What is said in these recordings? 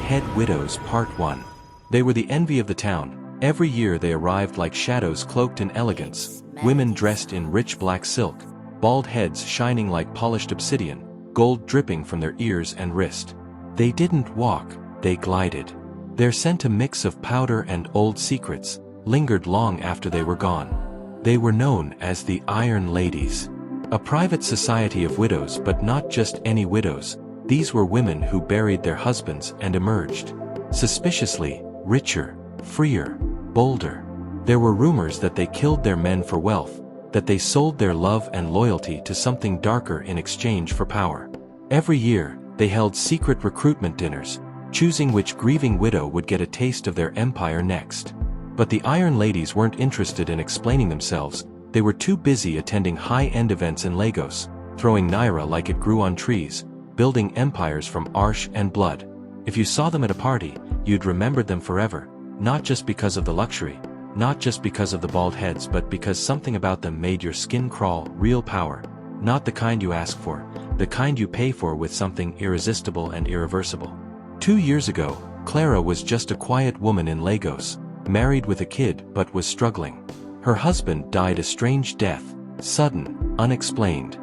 Bald-Head Widows Part 1. They were the envy of the town. Every year they arrived like shadows cloaked in elegance, women dressed in rich black silk, bald heads shining like polished obsidian, gold dripping from their ears and wrist. They didn't walk, they glided. Their scent, a mix of powder and old secrets, lingered long after they were gone. They were known as the Iron Ladies. A private society of widows, but not just any widows. These were women who buried their husbands and emerged suspiciously richer, freer, bolder. There were rumors that they killed their men for wealth, that they sold their love and loyalty to something darker in exchange for power. Every year, they held secret recruitment dinners, choosing which grieving widow would get a taste of their empire next. But the Iron Ladies weren't interested in explaining themselves. They were too busy attending high-end events in Lagos, throwing naira like it grew on trees, building empires from ash and blood. If you saw them at a party, you'd remember them forever, not just because of the luxury, not just because of the bald heads, but because something about them made your skin crawl. Real power, not the kind you ask for, the kind you pay for with something irresistible and irreversible. 2 years ago, Clara was just a quiet woman in Lagos, married with a kid but was struggling. Her husband died a strange death, sudden, unexplained.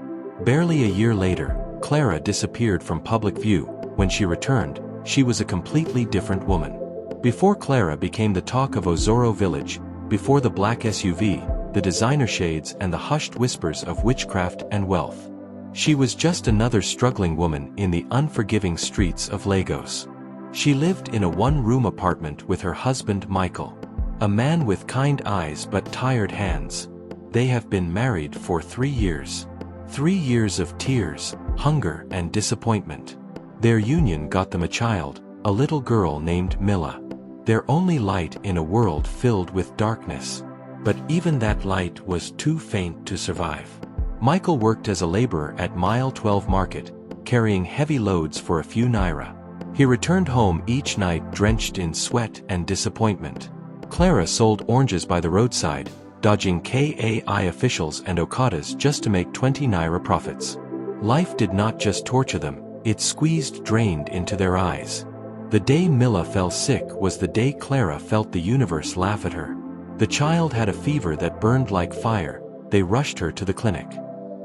Barely a year later, Clara disappeared from public view. When she returned, she was a completely different woman. Before Clara became the talk of Ozoro village, before the black SUV, the designer shades and the hushed whispers of witchcraft and wealth, she was just another struggling woman in the unforgiving streets of Lagos. She lived in a one-room apartment with her husband Michael, a man with kind eyes but tired hands. They have been married for 3 years. 3 years of tears, hunger and disappointment. Their union got them a child, a little girl named Mila. Their only light in a world filled with darkness. But even that light was too faint to survive. Michael worked as a laborer at Mile 12 Market, carrying heavy loads for a few naira. He returned home each night drenched in sweat and disappointment. Clara sold oranges by the roadside, dodging KAI officials and Okadas just to make 20 naira profits. Life did not just torture them, it squeezed drained into their eyes. The day Mila fell sick was the day Clara felt the universe laugh at her. The child had a fever that burned like fire. They rushed her to the clinic.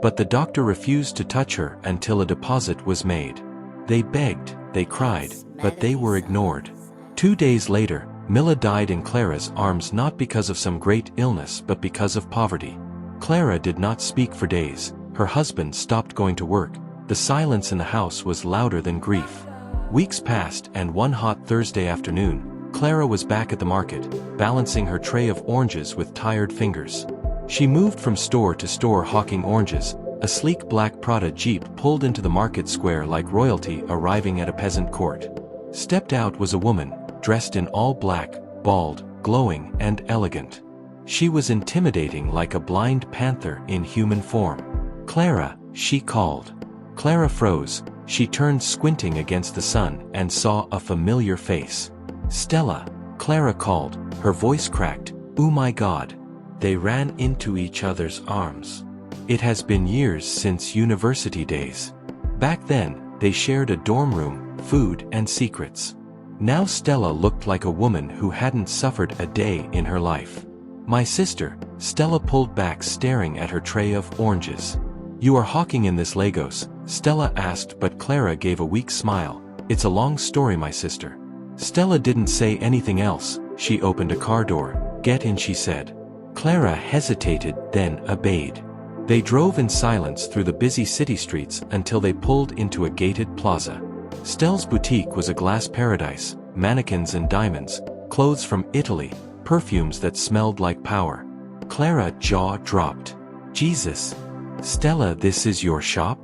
But the doctor refused to touch her until a deposit was made. They begged, they cried, but they were ignored. 2 days later, Mila died in Clara's arms, not because of some great illness but because of poverty. Clara did not speak for days. Her husband stopped going to work. The silence in the house was louder than grief. Weeks passed, and one hot Thursday afternoon, Clara was back at the market, balancing her tray of oranges with tired fingers. She moved from store to store hawking oranges. A sleek black Prada Jeep pulled into the market square like royalty arriving at a peasant court. Stepped out was a woman, dressed in all black, bald, glowing, and elegant. She was intimidating, like a blind panther in human form. "Clara," she called. Clara froze. She turned, squinting against the sun, and saw a familiar face. "Stella," Clara called, her voice cracked. "Oh my God." They ran into each other's arms. It has been years since university days. Back then, they shared a dorm room, food and secrets. Now Stella looked like a woman who hadn't suffered a day in her life. "My sister," Stella pulled back, staring at her tray of oranges. "You are hawking in this Lagos?" Stella asked, but Clara gave a weak smile. "It's a long story, my sister." Stella didn't say anything else. She opened a car door. "Get in," she said. Clara hesitated, then obeyed. They drove in silence through the busy city streets until they pulled into a gated plaza. Stella's boutique was a glass paradise, mannequins and diamonds, clothes from Italy, perfumes that smelled like power. Clara's jaw dropped. "Jesus! Stella, this is your shop?"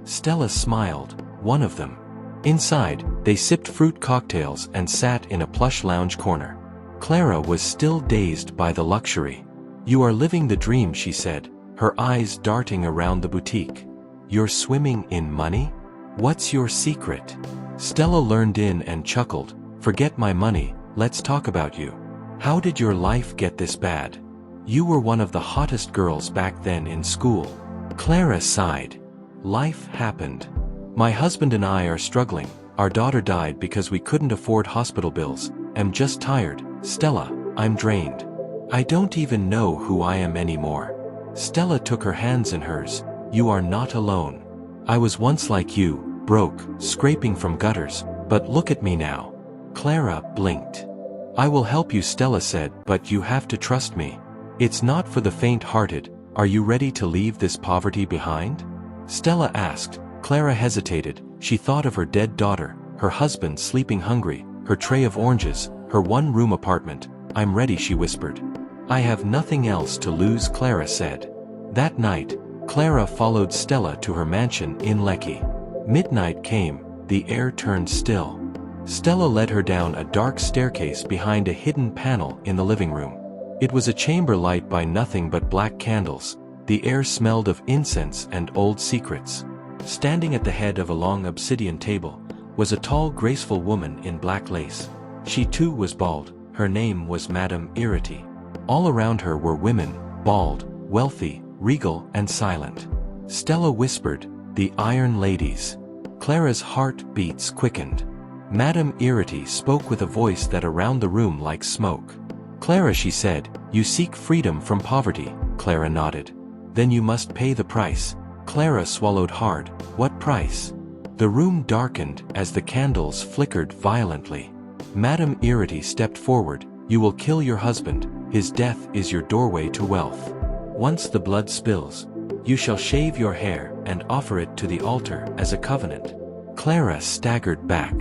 Stella smiled. "One of them." Inside, they sipped fruit cocktails and sat in a plush lounge corner. Clara was still dazed by the luxury. "You are living the dream," she said, her eyes darting around the boutique. "You're swimming in money? What's your secret?" Stella leaned in and chuckled. "Forget my money, let's talk about you. How did your life get this bad? You were one of the hottest girls back then in school." Clara sighed. "Life happened. My husband and I are struggling. Our daughter died because we couldn't afford hospital bills. I'm just tired, Stella, I'm drained. I don't even know who I am anymore. Stella took her hands in hers. You are not alone. I was once like you, broke, scraping from gutters, but look at me now. Clara blinked. I will help you, Stella said, but you have to trust me. It's not for the faint-hearted. Are you ready to leave this poverty behind? Stella asked. Clara hesitated. She thought of her dead daughter, her husband sleeping hungry, her tray of oranges, her one-room apartment. I'm ready, she whispered. I have nothing else to lose, Clara said. That night, Clara followed Stella to her mansion in Lekki. Midnight came, the air turned still. Stella led her down a dark staircase behind a hidden panel in the living room. It was a chamber light by nothing but black candles. The air smelled of incense and old secrets. Standing at the head of a long obsidian table was a tall, graceful woman in black lace. She too was bald. Her name was Madame Irrity. All around her were women, bald, wealthy, regal and silent. Stella whispered, "The Iron Ladies." Clara's heart beats quickened. Madame Irrity spoke with a voice that around the room like smoke. "Clara," she said, "you seek freedom from poverty." Clara nodded. "Then you must pay the price." Clara swallowed hard. "What price?" The room darkened as the candles flickered violently. Madame Irrity stepped forward. "You will kill your husband. His death is your doorway to wealth. Once the blood spills, you shall shave your hair and offer it to the altar as a covenant." Clara staggered back.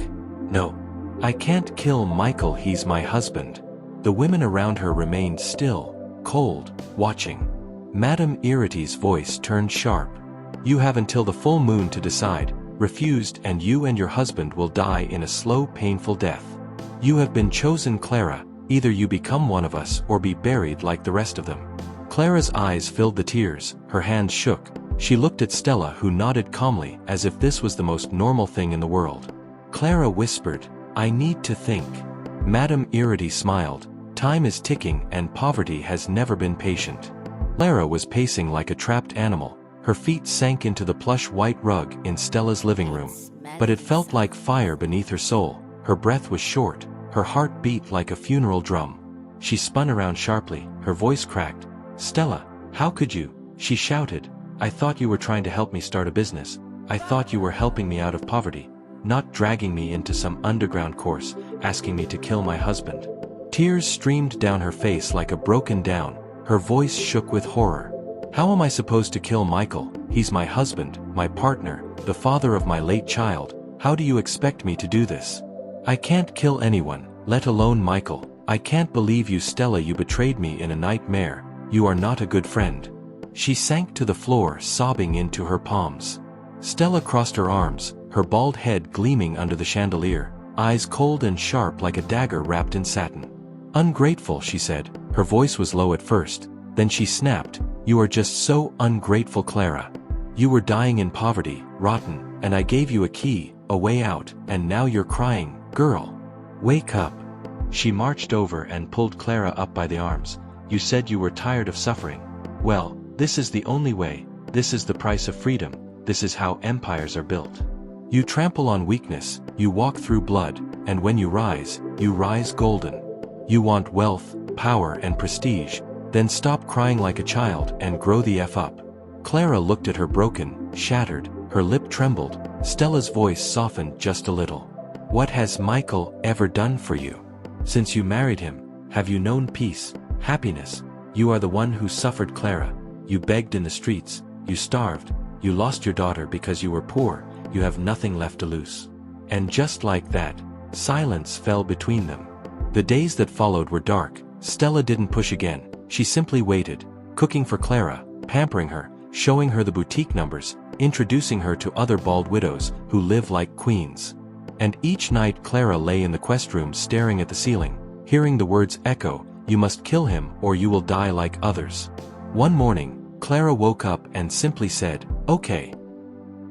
"No. I can't kill Michael, he's my husband." The women around her remained still, cold, watching. Madame Irrity's voice turned sharp. "You have until the full moon to decide. Refused and you and your husband will die in a slow, painful death. You have been chosen, Clara. Either you become one of us or be buried like the rest of them." Clara's eyes filled with tears, her hands shook. She looked at Stella, who nodded calmly as if this was the most normal thing in the world. Clara whispered, "I need to think." Madame Irrity smiled. "Time is ticking and poverty has never been patient." Clara was pacing like a trapped animal. Her feet sank into the plush white rug in Stella's living room. But it felt like fire beneath her soul. Her breath was short. Her heart beat like a funeral drum. She spun around sharply, her voice cracked. "Stella, how could you?" she shouted. "I thought you were trying to help me start a business. I thought you were helping me out of poverty, not dragging me into some underground course, asking me to kill my husband." Tears streamed down her face like a broken down. Her voice shook with horror. "How am I supposed to kill Michael? He's my husband, my partner, the father of my late child. How do you expect me to do this? I can't kill anyone, let alone Michael. I can't believe you, Stella, you betrayed me in a nightmare. You are not a good friend." She sank to the floor, sobbing into her palms. Stella crossed her arms, her bald head gleaming under the chandelier, eyes cold and sharp like a dagger wrapped in satin. "Ungrateful," she said. Her voice was low at first, then she snapped, "You are just so ungrateful, Clara. You were dying in poverty, rotten, and I gave you a key, a way out, and now you're crying. Girl, wake up." She marched over and pulled Clara up by the arms. "You said you were tired of suffering. Well, this is the only way. This is the price of freedom. This is how empires are built. You trample on weakness, you walk through blood, and when you rise golden. You want wealth, power and prestige, then stop crying like a child and grow the F up." Clara looked at her broken, shattered, her lip trembled. Stella's voice softened just a little. "What has Michael ever done for you? Since you married him, have you known peace, happiness? You are the one who suffered, Clara. You begged in the streets, you starved, you lost your daughter because you were poor, you have nothing left to lose." And just like that, silence fell between them. The days that followed were dark. Stella didn't push again. She simply waited, cooking for Clara, pampering her, showing her the boutique numbers, introducing her to other bald widows who live like queens. And each night Clara lay in the quest room staring at the ceiling, hearing the words echo, "You must kill him or you will die like others." One morning, Clara woke up and simply said, "Okay."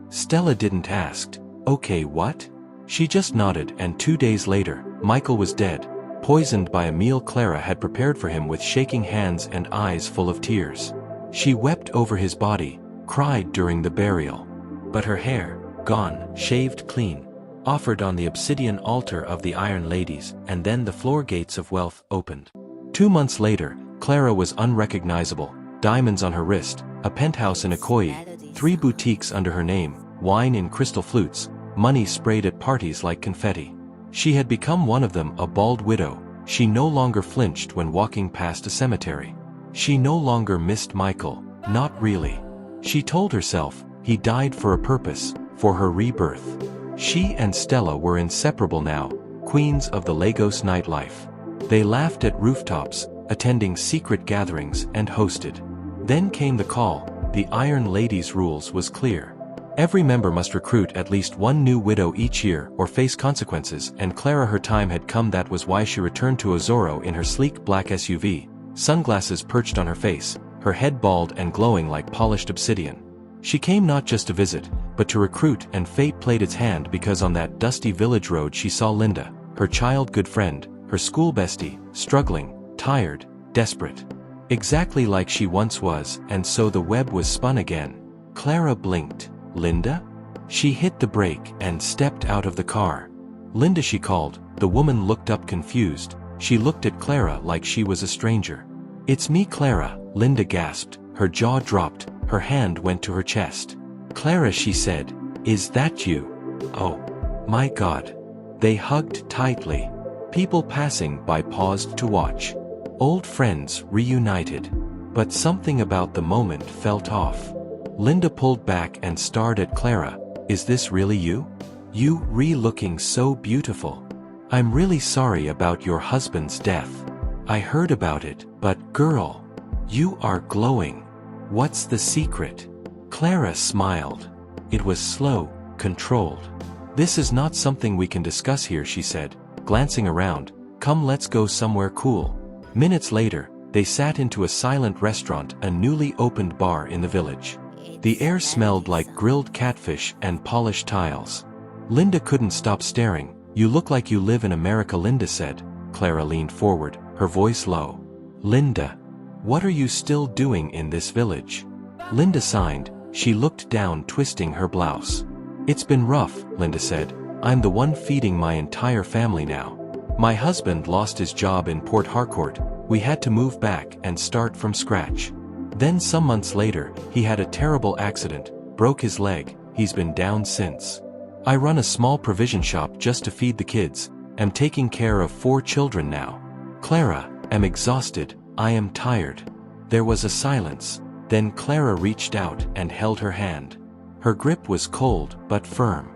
Stella didn't ask, "Okay, what?" She just nodded, and 2 days later, Michael was dead, poisoned by a meal Clara had prepared for him with shaking hands and eyes full of tears. She wept over his body, cried during the burial. But her hair, gone, shaved clean. offered on the obsidian altar of the Iron Ladies, and then the floor gates of wealth opened. 2 months later, Clara was unrecognizable, diamonds on her wrist, a penthouse in Ikoyi, 3 boutiques under her name, wine in crystal flutes, money sprayed at parties like confetti. She had become one of them, a bald widow. She no longer flinched when walking past a cemetery. She no longer missed Michael, not really. She told herself, he died for a purpose, for her rebirth. She and Stella were inseparable now, queens of the Lagos nightlife. They laughed at rooftops, attending secret gatherings, and hosted. Then came the call. The Iron Ladies' rules was clear. Every member must recruit at least 1 new widow each year or face consequences, and Clara, her time had come. That was why she returned to Ozoro in her sleek black SUV, sunglasses perched on her face, her head bald and glowing like polished obsidian. She came not just to visit, but to recruit, and fate played its hand, because on that dusty village road she saw Linda, her childhood friend, her school bestie, struggling, tired, desperate. Exactly like she once was, and so the web was spun again. Clara blinked. Linda? She hit the brake and stepped out of the car. Linda, she called. The woman looked up confused. She looked at Clara like she was a stranger. It's me, Clara, Linda gasped. Her jaw dropped, her hand went to her chest. Clara, she said, is that you? Oh my God. They hugged tightly. People passing by paused to watch. Old friends reunited. But something about the moment felt off. Linda pulled back and stared at Clara. Is this really you? You looking so beautiful. I'm really sorry about your husband's death. I heard about it, but girl, you are glowing. What's the secret? Clara smiled. It was slow, controlled. This is not something we can discuss here, she said, glancing around. Come, let's go somewhere cool. Minutes later, they sat into a silent restaurant, a newly opened bar in the village. The air smelled like grilled catfish and polished tiles. Linda couldn't stop staring. You look like you live in America, Linda said. Clara leaned forward, her voice low. Linda, what are you still doing in this village? Linda sighed. She looked down, twisting her blouse. It's been rough, Linda said. I'm the one feeding my entire family now. My husband lost his job in Port Harcourt. We had to move back and start from scratch. Then some months later, he had a terrible accident, broke his leg. He's been down since. I run a small provision shop just to feed the kids. Am taking care of 4 children now. Clara, am exhausted. I am tired. There was a silence. Then Clara reached out and held her hand. Her grip was cold but firm.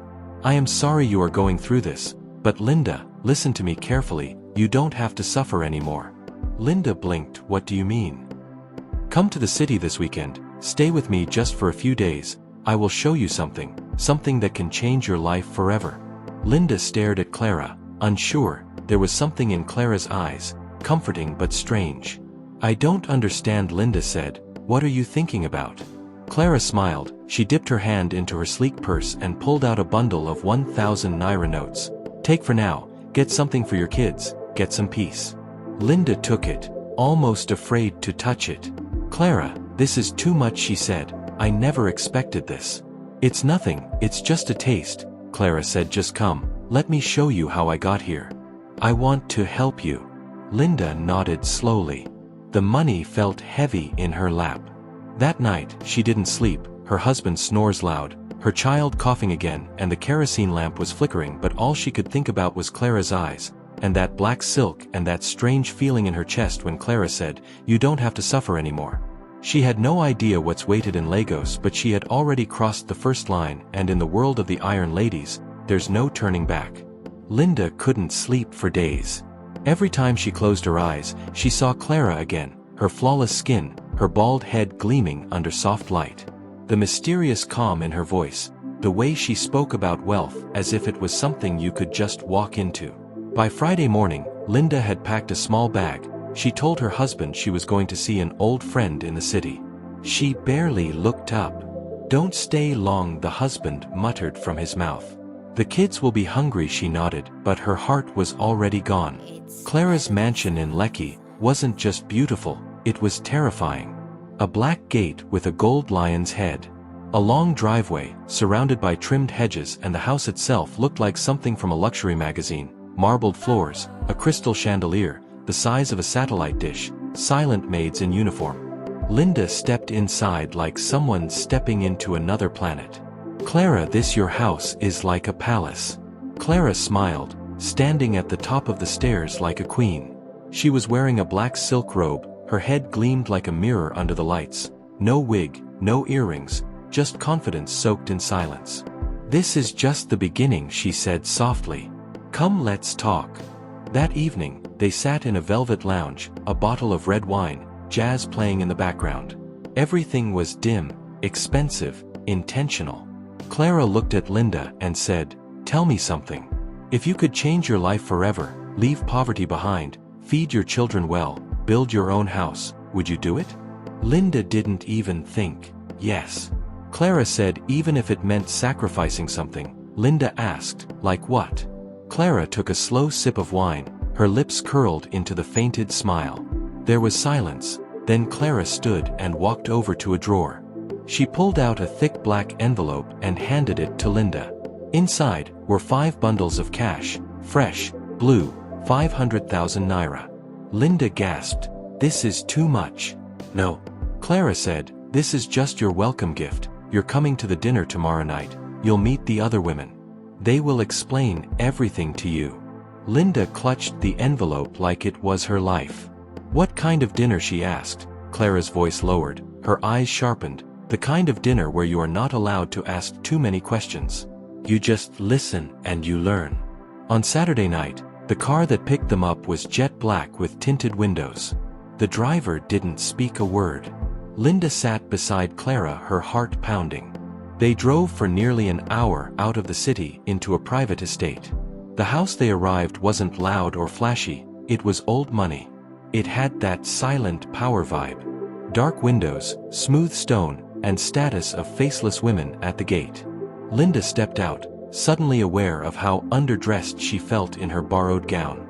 I am sorry you are going through this, but Linda, listen to me carefully. You don't have to suffer anymore. Linda blinked. What do you mean? Come to the city this weekend. Stay with me just for a few days. I will show you something that can change your life forever. Linda stared at Clara, unsure. There was something in Clara's eyes, comforting but strange. I don't understand, Linda said. What are you thinking about? Clara smiled. She dipped her hand into her sleek purse and pulled out a bundle of 1,000 naira notes. Take for now. Get something for your kids. Get some peace. Linda took it, almost afraid to touch it. Clara, this is too much, she said. I never expected this. It's nothing, it's just a taste, Clara said. Just come, let me show you how I got here. I want to help you. Linda nodded slowly. The money felt heavy in her lap. That night, she didn't sleep. Her husband snores loud, her child coughing again, and the kerosene lamp was flickering, but all she could think about was Clara's eyes, and that black silk, and that strange feeling in her chest when Clara said, you don't have to suffer anymore. She had no idea what's waited in Lagos, but she had already crossed the first line, and in the world of the Iron Ladies, there's no turning back. Linda couldn't sleep for days. Every time she closed her eyes, she saw Clara again, her flawless skin, her bald head gleaming under soft light. The mysterious calm in her voice, the way she spoke about wealth as if it was something you could just walk into. By Friday morning, Linda had packed a small bag. She told her husband she was going to see an old friend in the city. She barely looked up. Don't stay long, the husband muttered from his mouth. The kids will be hungry, she nodded, but her heart was already gone. Clara's mansion in Lekki wasn't just beautiful, it was terrifying. A black gate with a gold lion's head. A long driveway, surrounded by trimmed hedges, and the house itself looked like something from a luxury magazine. Marbled floors, a crystal chandelier, the size of a satellite dish, silent maids in uniform. Linda stepped inside like someone stepping into another planet. "Clara, this your house is like a palace." Clara smiled, standing at the top of the stairs like a queen. She was wearing a black silk robe, her head gleamed like a mirror under the lights. No wig, no earrings, just confidence soaked in silence. "This is just the beginning," she said softly. "Come, let's talk." That evening, they sat in a velvet lounge, a bottle of red wine, jazz playing in the background. Everything was dim, expensive, intentional. Clara looked at Linda and said, "Tell me something. If you could change your life forever, leave poverty behind, feed your children well, build your own house, would you do it?" Linda didn't even think. "Yes." Clara said, "Even if it meant sacrificing something." Linda asked, "Like what?" Clara took a slow sip of wine, her lips curled into the fainted smile. There was silence, then Clara stood and walked over to a drawer. She pulled out a thick black envelope and handed it to Linda. Inside were 5 bundles of cash, fresh, blue, 500,000 naira. Linda gasped, "This is too much." "No." Clara said, "This is just your welcome gift. You're coming to the dinner tomorrow night. You'll meet the other women. They will explain everything to you." Linda clutched the envelope like it was her life. "What kind of dinner?" she asked. Clara's voice lowered, her eyes sharpened. "The kind of dinner where you are not allowed to ask too many questions. You just listen and you learn." On Saturday night, the car that picked them up was jet black with tinted windows. The driver didn't speak a word. Linda sat beside Clara, her heart pounding. They drove for nearly an hour out of the city into a private estate. The house they arrived wasn't loud or flashy, it was old money. It had that silent power vibe. Dark windows, smooth stone, and status of faceless women at the gate. Linda stepped out, suddenly aware of how underdressed she felt in her borrowed gown.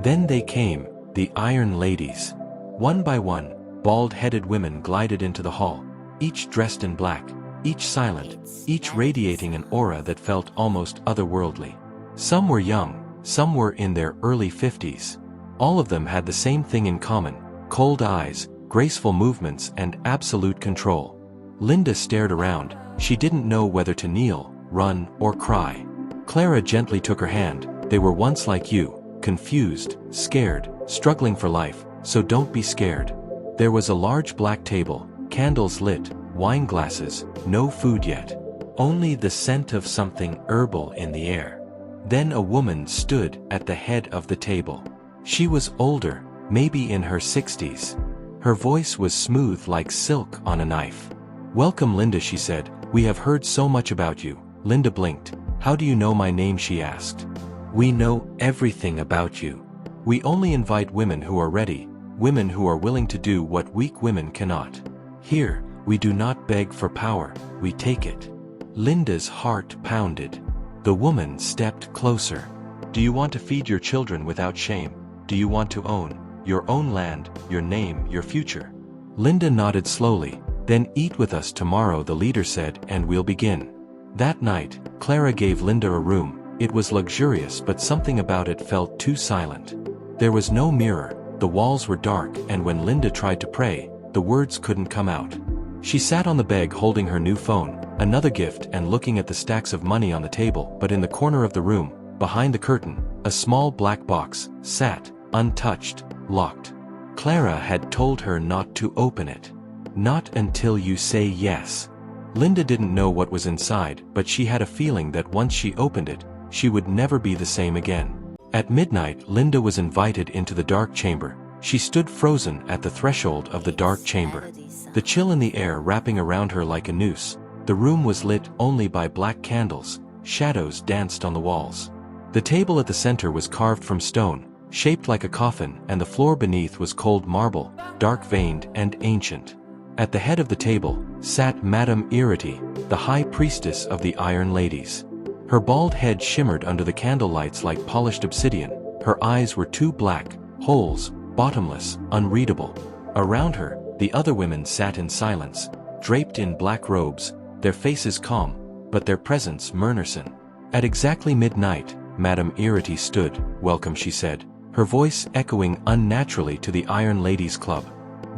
Then they came, the Iron Ladies. One by one, bald-headed women glided into the hall, each dressed in black, each silent, each radiating an aura that felt almost otherworldly. Some were young, some were in their early 50s. All of them had the same thing in common: cold eyes, graceful movements, and absolute control. Linda stared around. She didn't know whether to kneel, run, or cry. Clara gently took her hand. "They were once like you, confused, scared, struggling for life, so don't be scared." There was a large black table, candles lit, wine glasses, no food yet. Only the scent of something herbal in the air. Then a woman stood at the head of the table. She was older, maybe in her 60s. Her voice was smooth like silk on a knife. "Welcome, Linda," she said. "We have heard so much about you." Linda blinked. "How do you know my name?" she asked. "We know everything about you. We only invite women who are ready, women who are willing to do what weak women cannot. Here, we do not beg for power, we take it." Linda's heart pounded. The woman stepped closer. "Do you want to feed your children without shame? Do you want to own your own land, your name, your future?" Linda nodded slowly. "Then eat with us tomorrow," the leader said, "and we'll begin." That night, Clara gave Linda a room. It was luxurious, but something about it felt too silent. There was no mirror, the walls were dark, and when Linda tried to pray, the words couldn't come out. She sat on the bed holding her new phone, another gift, and looking at the stacks of money on the table. But in the corner of the room, behind the curtain, a small black box sat, untouched, locked. Clara had told her not to open it. "Not until you say yes." Linda didn't know what was inside, but she had a feeling that once she opened it, she would never be the same again. At midnight, Linda was invited into the dark chamber. She stood frozen at the threshold of the dark chamber. The chill in the air wrapping around her like a noose. The room was lit only by black candles. Shadows danced on the walls. The table at the center was carved from stone, shaped like a coffin, and the floor beneath was cold marble, dark-veined and ancient. At the head of the table sat Madame Iriti, the high priestess of the Iron Ladies. Her bald head shimmered under the candlelights like polished obsidian. Her eyes were two black holes, bottomless, unreadable. Around her, the other women sat in silence, draped in black robes, their faces calm, but their presence murmursome. At exactly midnight, Madame Irrity stood. "Welcome," she said, her voice echoing unnaturally to the Iron Ladies' Club.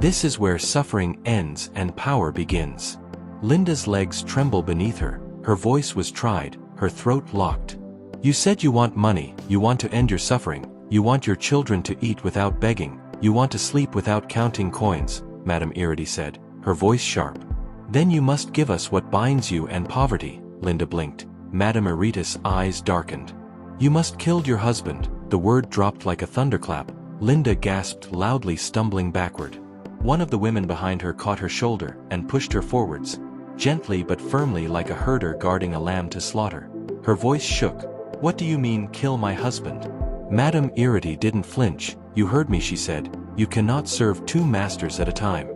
"This is where suffering ends and power begins." Linda's legs trembled beneath her, her voice was tried, her throat locked. "You said you want money, you want to end your suffering, you want your children to eat without begging, you want to sleep without counting coins," Madame Irrity said, her voice sharp. "Then you must give us what binds you and poverty." Linda blinked. Madame Irrity's eyes darkened. "You must kill your husband." The word dropped like a thunderclap. Linda gasped loudly, stumbling backward. One of the women behind her caught her shoulder and pushed her forwards, gently but firmly, like a herder guarding a lamb to slaughter. Her voice shook. "What do you mean, kill my husband?" Madame Irrity didn't flinch. "You heard me," she said. "You cannot serve two masters at a time.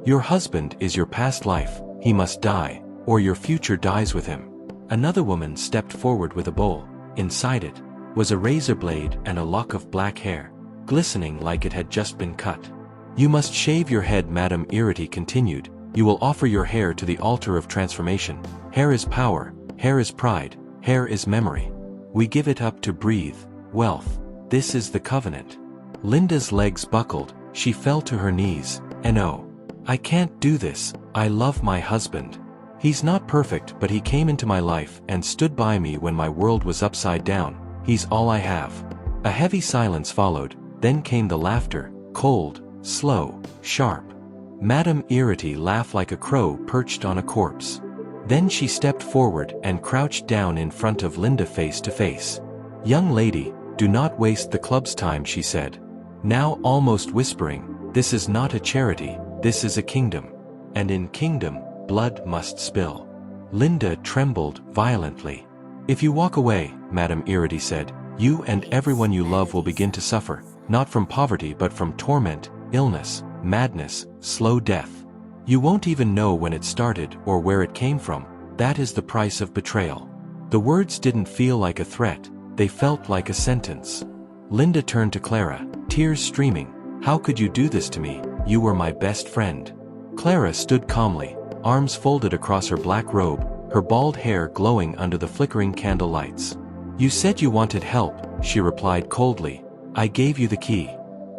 Your husband is your past life, he must die, or your future dies with him." Another woman stepped forward with a bowl. Inside it was a razor blade and a lock of black hair, glistening like it had just been cut. "You must shave your head," Madame Irrity continued. "You will offer your hair to the altar of transformation. Hair is power, hair is pride, hair is memory. We give it up to breathe wealth. This is the covenant." Linda's legs buckled, she fell to her knees. "No. I can't do this. I love my husband. He's not perfect, but he came into my life and stood by me when my world was upside down. He's all I have." A heavy silence followed, then came the laughter, cold, slow, sharp. Madame Irrity laughed like a crow perched on a corpse. Then she stepped forward and crouched down in front of Linda face to face. "Young lady, do not waste the club's time," she said. Now almost whispering, "This is not a charity, this is a kingdom. And in kingdom, blood must spill." Linda trembled violently. "If you walk away," Madame Irrity said, "you and everyone you love will begin to suffer, not from poverty but from torment, illness, madness, slow death. You won't even know when it started or where it came from. That is the price of betrayal." The words didn't feel like a threat, they felt like a sentence. Linda turned to Clara, tears streaming. "How could you do this to me? You were my best friend." Clara stood calmly, arms folded across her black robe, her bald hair glowing under the flickering candle lights. "You said you wanted help," she replied coldly. "I gave you the key.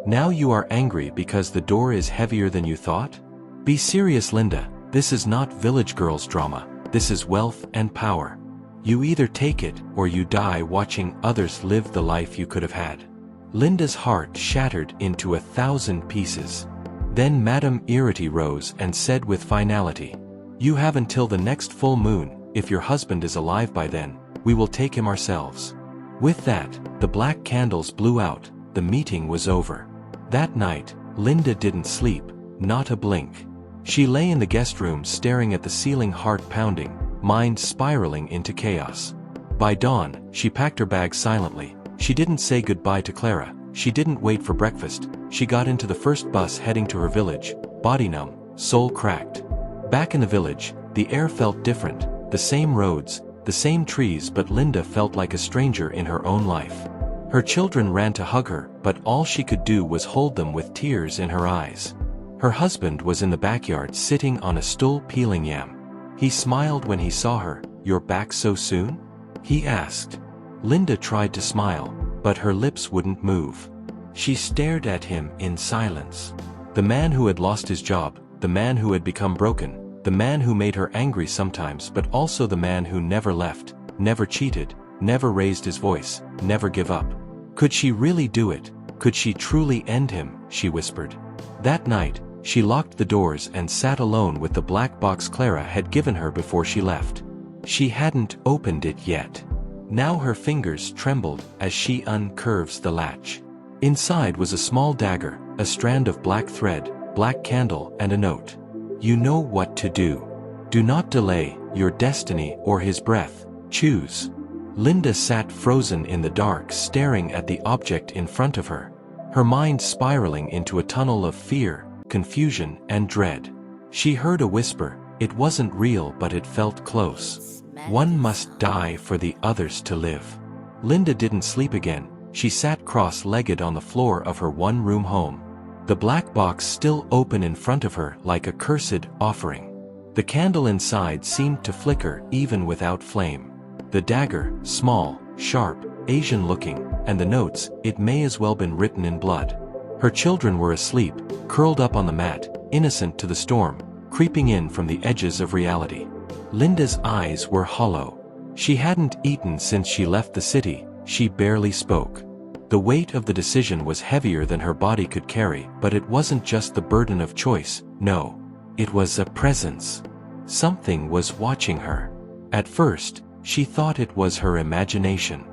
Now you are angry because the door is heavier than you thought? Be serious, Linda. This is not village girls drama. This is wealth and power. You either take it or you die watching others live the life you could have had." Linda's heart shattered into 1,000 pieces. Then Madame Irrity rose and said with finality, "You have until the next full moon. If your husband is alive by then, we will take him ourselves." With that, the black candles blew out. The meeting was over. That night, Linda didn't sleep, not a blink. She lay in the guest room staring at the ceiling, heart pounding, mind spiraling into chaos. By dawn, she packed her bag silently. She didn't say goodbye to Clara. She didn't wait for breakfast. She got into the first bus heading to her village, body numb, soul cracked. Back in the village, the air felt different, the same roads, the same trees, but Linda felt like a stranger in her own life. Her children ran to hug her, but all she could do was hold them with tears in her eyes. Her husband was in the backyard sitting on a stool peeling yam. He smiled when he saw her. "You're back so soon?" he asked. Linda tried to smile, but her lips wouldn't move. She stared at him in silence. The man who had lost his job, the man who had become broken, the man who made her angry sometimes, but also the man who never left, never cheated, never raised his voice, never give up. Could she really do it? Could she truly end him? She whispered. That night, she locked the doors and sat alone with the black box Clara had given her before she left. She hadn't opened it yet. Now her fingers trembled as she uncurves the latch. Inside was a small dagger, a strand of black thread, black candle, and a note. "You know what to do. Do not delay your destiny or his breath. Choose." Linda sat frozen in the dark, staring at the object in front of her, her mind spiraling into a tunnel of fear, confusion, and dread. She heard a whisper. It wasn't real, but it felt close. "One must die for the others to live." Linda didn't sleep again. She sat cross-legged on the floor of her one-room home, the black box still open in front of her like a cursed offering. The candle inside seemed to flicker even without flame. The dagger, small, sharp, Asian-looking, and the notes, it may as well been written in blood. Her children were asleep, curled up on the mat, innocent to the storm, creeping in from the edges of reality. Linda's eyes were hollow. She hadn't eaten since she left the city, she barely spoke. The weight of the decision was heavier than her body could carry, but it wasn't just the burden of choice, no. It was a presence. Something was watching her. At first, she thought it was her imagination.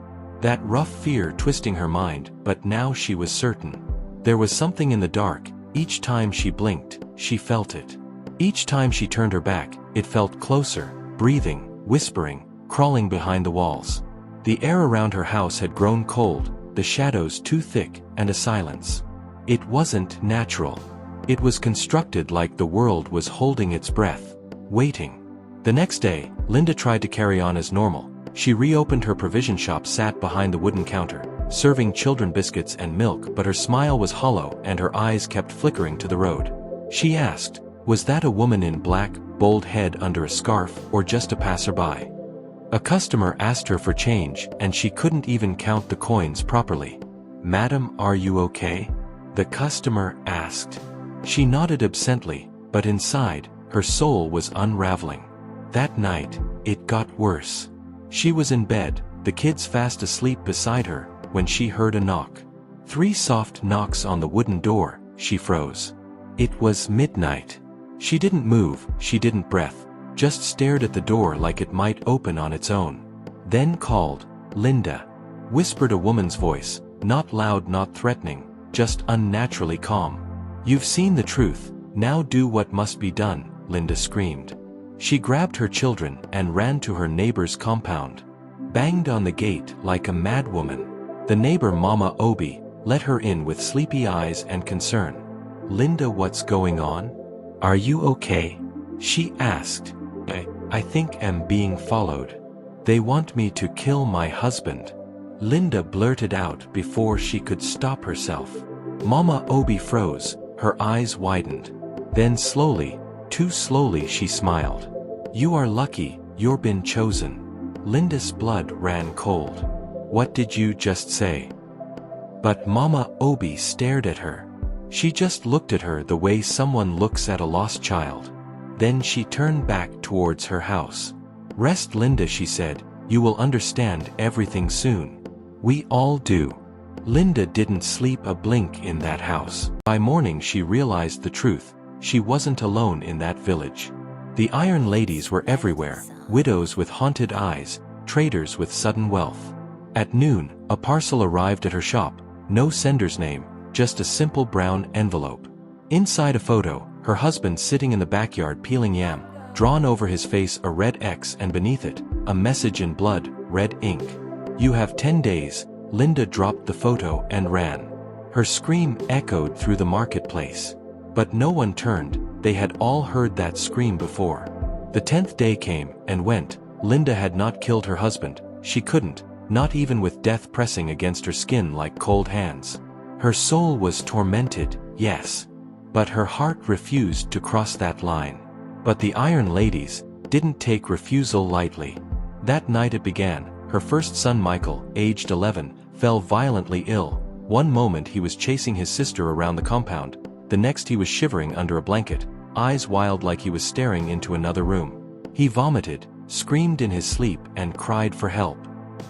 That rough fear twisting her mind, but now she was certain. There was something in the dark. Each time she blinked, she felt it. Each time she turned her back, it felt closer, breathing, whispering, crawling behind the walls. The air around her house had grown cold, the shadows too thick, and a silence. It wasn't natural. It was constructed like the world was holding its breath, waiting. The next day, Linda tried to carry on as normal. She reopened her provision shop, sat behind the wooden counter, serving children biscuits and milk, but her smile was hollow and her eyes kept flickering to the road. She asked, was that a woman in black, bold head under a scarf, or just a passerby? A customer asked her for change, and she couldn't even count the coins properly. "Madam, are you okay?" the customer asked. She nodded absently, but inside, her soul was unraveling. That night, it got worse. She was in bed, the kids fast asleep beside her, when she heard a knock. 3 soft knocks on the wooden door. She froze. It was midnight. She didn't move, she didn't breath, just stared at the door like it might open on its own. Then called, "Linda," whispered a woman's voice, not loud, not threatening, just unnaturally calm. "You've seen the truth, now do what must be done," Linda screamed. She grabbed her children and ran to her neighbor's compound. Banged on the gate like a madwoman. The neighbor, Mama Obi, let her in with sleepy eyes and concern. "Linda, what's going on? Are you okay?" she asked. I think I'm being followed. They want me to kill my husband," Linda blurted out before she could stop herself. Mama Obi froze, her eyes widened. Then slowly, too slowly, she smiled. "You are lucky, you've been chosen." Linda's blood ran cold. "What did you just say?" But Mama Obi stared at her. She just looked at her the way someone looks at a lost child. Then she turned back towards her house. "Rest, Linda," she said. "You will understand everything soon." "We all do." Linda didn't sleep a blink in that house. By morning she realized the truth. She wasn't alone in that village. The Iron Ladies were everywhere, widows with haunted eyes, traders with sudden wealth. At noon, a parcel arrived at her shop, no sender's name, just a simple brown envelope. Inside a photo, her husband sitting in the backyard peeling yam, drawn over his face a red X, and beneath it, a message in blood, red ink. "You have 10 days, Linda dropped the photo and ran. Her scream echoed through the marketplace. But no one turned, they had all heard that scream before. The 10th day came and went. Linda had not killed her husband, she couldn't, not even with death pressing against her skin like cold hands. Her soul was tormented, yes. But her heart refused to cross that line. But the Iron Ladies didn't take refusal lightly. That night it began. Her first son Michael, aged 11, fell violently ill. One moment he was chasing his sister around the compound, the next he was shivering under a blanket, eyes wild like he was staring into another room. He vomited, screamed in his sleep and cried for help.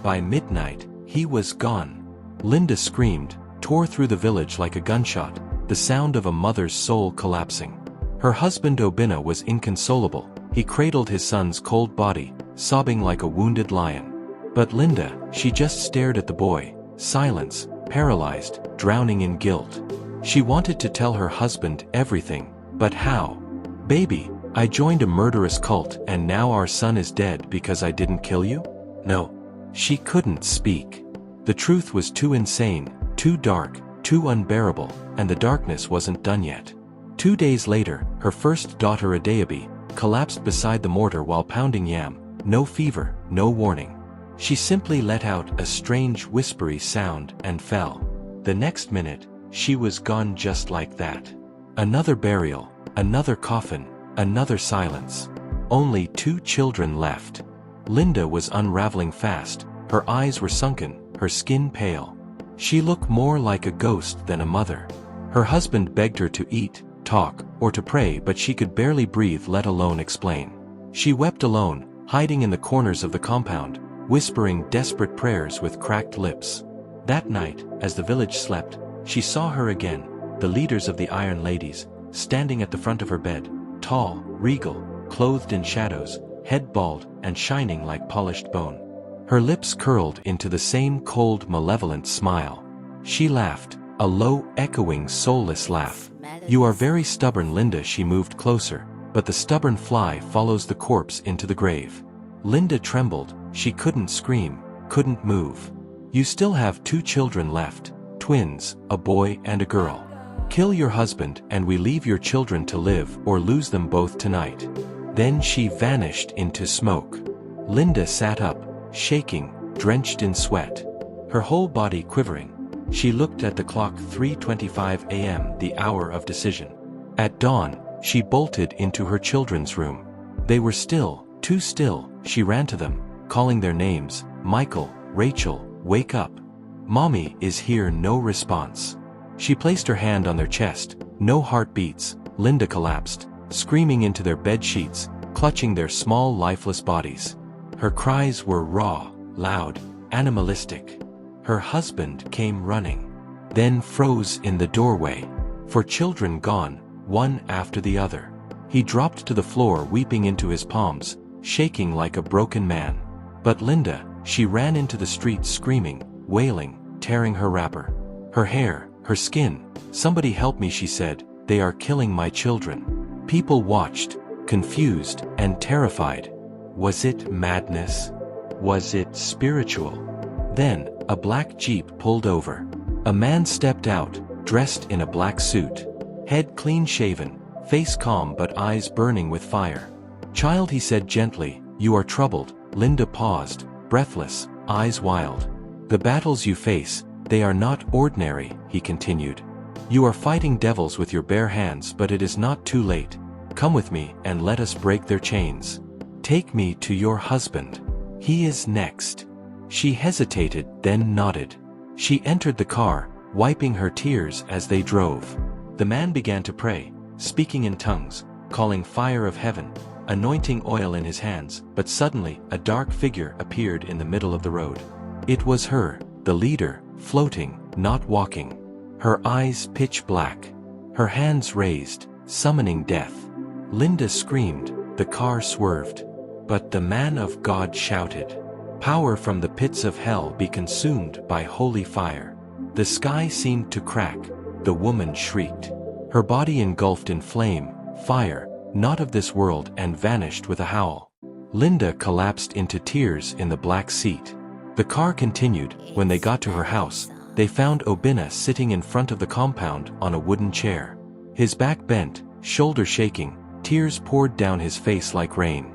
By midnight, he was gone. Linda screamed, tore through the village like a gunshot, the sound of a mother's soul collapsing. Her husband Obinna was inconsolable. He cradled his son's cold body, sobbing like a wounded lion. But Linda, she just stared at the boy, silence, paralyzed, drowning in guilt. She wanted to tell her husband everything, but how? "Baby, I joined a murderous cult and now our son is dead because I didn't kill you?" No. She couldn't speak. The truth was too insane, too dark, too unbearable, and the darkness wasn't done yet. 2 days later, her first daughter Adayabi collapsed beside the mortar while pounding yam, no fever, no warning. She simply let out a strange whispery sound and fell. The next minute, she was gone just like that. Another burial, another coffin, another silence. Only 2 children left. Linda was unraveling fast. Her eyes were sunken, her skin pale. She looked more like a ghost than a mother. Her husband begged her to eat, talk, or to pray, but she could barely breathe, let alone explain. She wept alone, hiding in the corners of the compound, whispering desperate prayers with cracked lips. That night, as the village slept, she saw her again, the leaders of the Iron Ladies, standing at the front of her bed, tall, regal, clothed in shadows, head bald and shining like polished bone. Her lips curled into the same cold, malevolent smile. She laughed, a low, echoing, soulless laugh. "You are very stubborn, Linda." She moved closer, but the stubborn fly follows the corpse into the grave. Linda trembled. She couldn't scream, couldn't move. "You still have 2 children left, twins, a boy and a girl. Kill your husband and we leave your children to live, or lose them both tonight." Then she vanished into smoke. Linda sat up, shaking, drenched in sweat, her whole body quivering. She looked at the clock. 3:25 a.m., the hour of decision. At dawn, she bolted into her children's room. They were still, too still. She ran to them, calling their names. "Michael, Rachel, wake up. Mommy is here." No response. She placed her hand on their chest. No heartbeats. Linda collapsed, screaming into their bed sheets, clutching their small lifeless bodies. Her cries were raw, loud, animalistic. Her husband came running, then froze in the doorway. 4 children gone, one after the other. He dropped to the floor, weeping into his palms, shaking like a broken man. But Linda, she ran into the street screaming, wailing, tearing her wrapper, her hair, her skin. "Somebody help me," she said. "They are killing my children." People watched, confused and terrified. Was it madness? Was it spiritual? Then, a black Jeep pulled over. A man stepped out, dressed in a black suit. Head clean-shaven, face calm but eyes burning with fire. "Child," he said gently, "you are troubled." Linda paused, breathless, eyes wild. "The battles you face, they are not ordinary," he continued. "You are fighting devils with your bare hands, but it is not too late. Come with me and let us break their chains. Take me to your husband. He is next." She hesitated, then nodded. She entered the car, wiping her tears as they drove. The man began to pray, speaking in tongues, calling fire of heaven, anointing oil in his hands, but suddenly, a dark figure appeared in the middle of the road. It was her, the leader, floating, not walking. Her eyes pitch black. Her hands raised, summoning death. Linda screamed. The car swerved. But the man of God shouted, "Power from the pits of hell be consumed by holy fire." The sky seemed to crack. The woman shrieked. Her body engulfed in flame, fire, not of this world, and vanished with a howl. Linda collapsed into tears in the black seat. The car continued. When they got to her house, they found Obinna sitting in front of the compound on a wooden chair. His back bent, shoulder shaking, tears poured down his face like rain.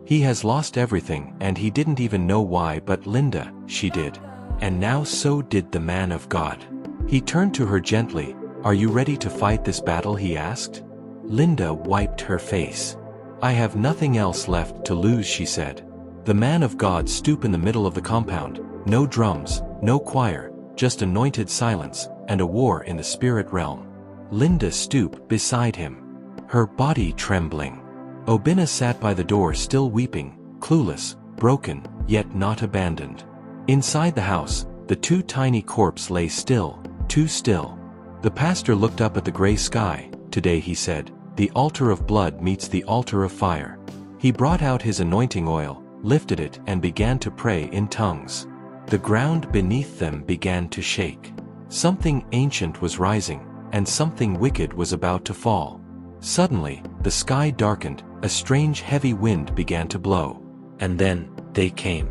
He has lost everything and he didn't even know why, but Linda, she did. And now so did the man of God. He turned to her gently. "Are you ready to fight this battle?" he asked. Linda wiped her face. "I have nothing else left to lose," she said. The man of God stood in the middle of the compound. No drums, no choir, just anointed silence, and a war in the spirit realm. Linda stood beside him, her body trembling. Obinna sat by the door, still weeping, clueless, broken, yet not abandoned. Inside the house, the 2 tiny corpses lay still, too still. The pastor looked up at the gray sky. "Today," he said, "the altar of blood meets the altar of fire." He brought out his anointing oil, lifted it, and began to pray in tongues. The ground beneath them began to shake. Something ancient was rising, and something wicked was about to fall. Suddenly, the sky darkened, a strange heavy wind began to blow. And then, they came.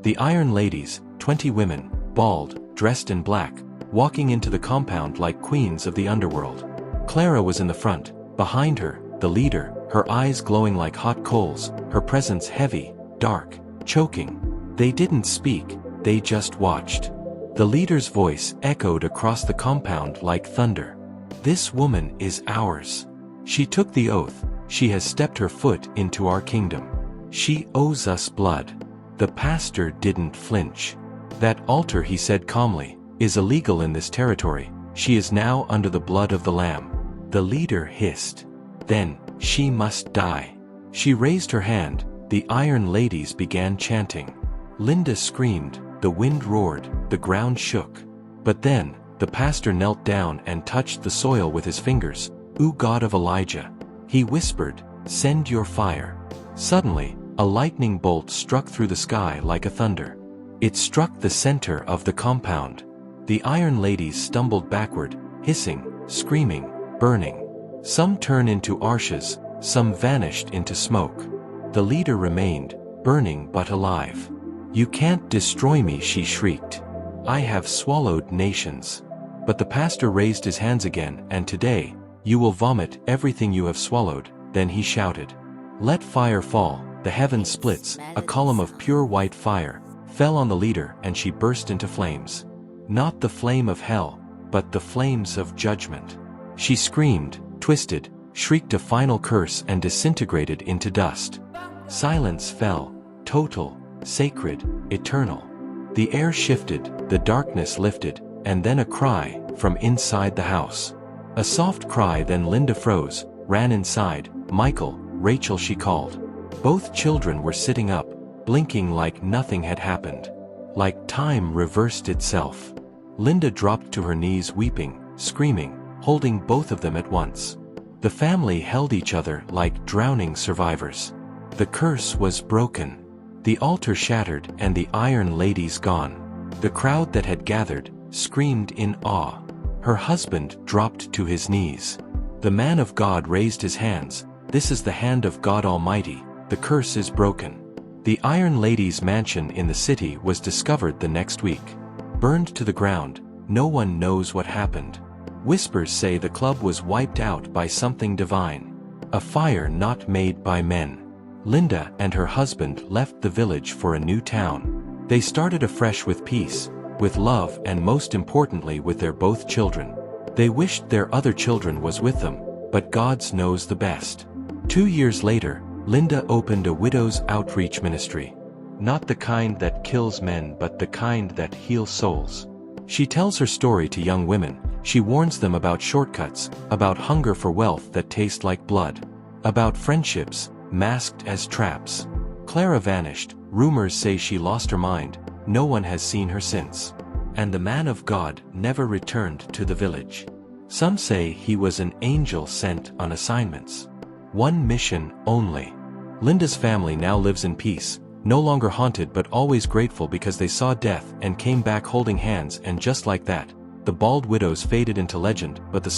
The Iron Ladies, 20 women, bald, dressed in black, walking into the compound like queens of the underworld. Clara was in the front, behind her, the leader, her eyes glowing like hot coals, her presence heavy, dark, choking. They didn't speak, they just watched. The leader's voice echoed across the compound like thunder. "This woman is ours." She took the oath, She has stepped her foot into our kingdom. She owes us blood. The pastor didn't flinch. That altar, he said calmly, is illegal in this territory. She is now under the blood of the Lamb. The leader hissed. Then, she must die. She raised her hand. The iron ladies began chanting. Linda screamed, the wind roared, the ground shook. But then, the pastor knelt down and touched the soil with his fingers. "O God of Elijah," he whispered, "send your fire." Suddenly, a lightning bolt struck through the sky like a thunder. It struck the center of the compound. The iron ladies stumbled backward, hissing, screaming, burning. Some turned into ashes, some vanished into smoke. The leader remained, burning but alive. "You can't destroy me," she shrieked. "I have swallowed nations." But the pastor raised his hands again, and today, you will vomit everything you have swallowed. Then he shouted, "Let fire fall." The heaven splits, a column of pure white fire fell on the leader, and she burst into flames. Not the flame of hell, but the flames of judgment. She screamed, twisted, shrieked a final curse and disintegrated into dust. Silence fell, total, sacred, eternal. The air shifted, the darkness lifted, and then a cry from inside the house. A soft cry, then Linda froze, ran inside. "Michael, Rachel," she called. Both children were sitting up, blinking like nothing had happened. Like time reversed itself. Linda dropped to her knees weeping, screaming, holding both of them at once. The family held each other like drowning survivors. The curse was broken. The altar shattered and the iron ladies gone. The crowd that had gathered screamed in awe. Her husband dropped to his knees. The man of God raised his hands. "This is the hand of God Almighty. The curse is broken." The Iron Lady's mansion in the city was discovered the next week. Burned to the ground, no one knows what happened. Whispers say the club was wiped out by something divine. A fire not made by men. Linda and her husband left the village for a new town. They started afresh with peace, with love, and most importantly with their both children. They wished their other children was with them, but God knows the best. 2 years later, Linda opened a widow's outreach ministry. Not the kind that kills men, but the kind that heals souls. She tells her story to young women. She warns them about shortcuts, about hunger for wealth that taste like blood, about friendships masked as traps. Clara vanished. Rumors say she lost her mind. No one has seen her since. And the man of God never returned to the village. Some say he was an angel sent on assignments. One mission only. Linda's family now lives in peace, no longer haunted but always grateful because they saw death and came back holding hands, and just like that, the bald widows faded into legend, but the